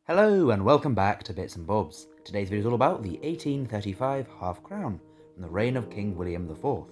Hello and welcome back to Bits and Bobs. Today's video is all about the 1835 half crown from the reign of King William IV.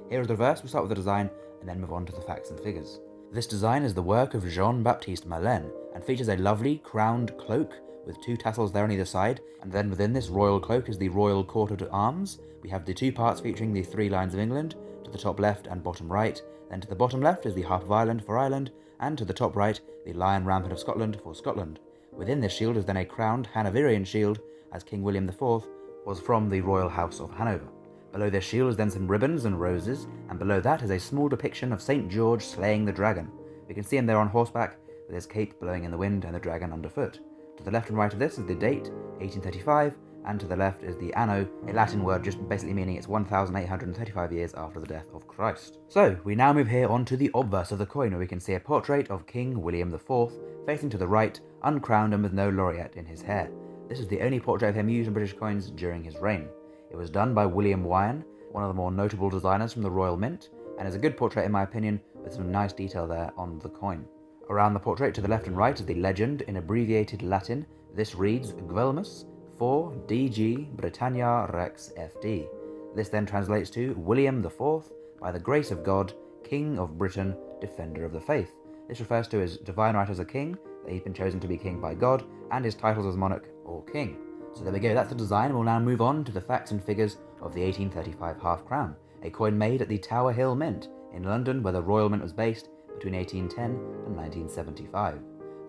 Here is the reverse. We'll start with the design and then move on to the facts and figures. This design is the work of Jean-Baptiste Malin and features a lovely crowned cloak with two tassels there on either side, and then within this royal cloak is the royal coat of arms. We have the two parts featuring the three lines of England, to the top left and bottom right, then to the bottom left is the harp of Ireland for Ireland, and to the top right the lion rampant of Scotland for Scotland. Within this shield is then a crowned Hanoverian shield, as King William IV was from the royal house of Hanover. Below this shield is then some ribbons and roses, and below that is a small depiction of St. George slaying the dragon. We can see him there on horseback, with his cape blowing in the wind and the dragon underfoot. To the left and right of this is the date, 1835, and to the left is the anno, a Latin word just basically meaning it's 1,835 years after the death of Christ. So, we now move here on to the obverse of the coin, where we can see a portrait of King William IV, facing to the right, uncrowned and with no laureate in his hair. This is the only portrait of him used in British coins during his reign. It was done by William Wyon, one of the more notable designers from the Royal Mint, and is a good portrait in my opinion, with some nice detail there on the coin. Around the portrait to the left and right is the legend in abbreviated Latin. This reads Guelmus 4 DG Britannia Rex FD. This then translates to William IV, by the grace of God, King of Britain, Defender of the Faith. This refers to his divine right as a king, that he's been chosen to be king by God, and his titles as monarch or king. So there we go, that's the design, and we'll now move on to the facts and figures of the 1835 half crown, a coin made at the Tower Hill Mint in London, where the Royal Mint was based between 1810 and 1975.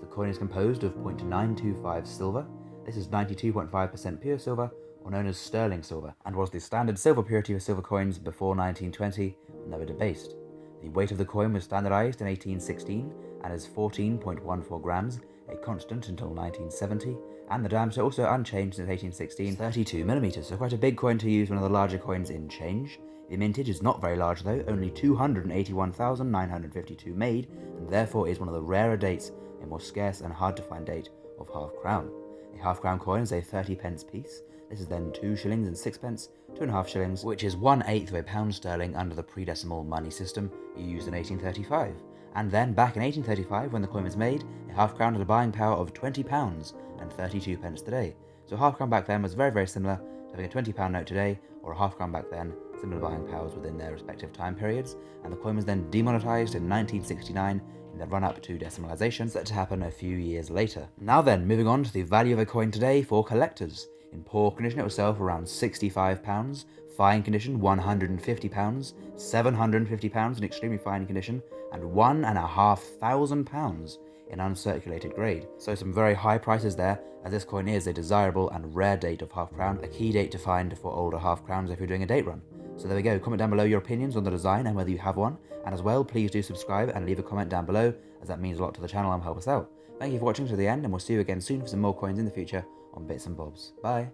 The coin is composed of 0.925 silver. This is 92.5% pure silver, or known as sterling silver, and was the standard silver purity for silver coins before 1920, when they were debased. The weight of the coin was standardized in 1816 and is 14.14 grams, a constant until 1970, and the diameter also unchanged since 1816, 32 millimeters, so quite a big coin to use, one of the larger coins in change. The mintage is not very large though, only 281,952 made, and therefore is one of the rarer dates, a more scarce and hard to find date of half crown. A half crown coin is a 30 pence piece. This is then 2 shillings and 6 pence, 2.5 shillings, which is 1/8 of a pound sterling under the pre-decimal money system used in 1835. And then back in 1835, when the coin was made, a half crown had a buying power of £20 and 32 pence today. So a half crown back then was very, very similar to having a £20 note today, or a half crown back then, similar buying powers within their respective time periods. And the coin was then demonetized in 1969 in the run-up to decimalisation, set to happen a few years later. Now then, moving on to the value of a coin today for collectors. In poor condition it will sell for around £65, fine condition £150, £750 in extremely fine condition, and £1,500 in uncirculated grade. So some very high prices there, as this coin is a desirable and rare date of half crown, a key date to find for older half crowns if you're doing a date run. So there we go, comment down below your opinions on the design and whether you have one, and as well please do subscribe and leave a comment down below, as that means a lot to the channel and help us out. Thank you for watching to the end, and we'll see you again soon for some more coins in the future on Bits and Bobs. Bye!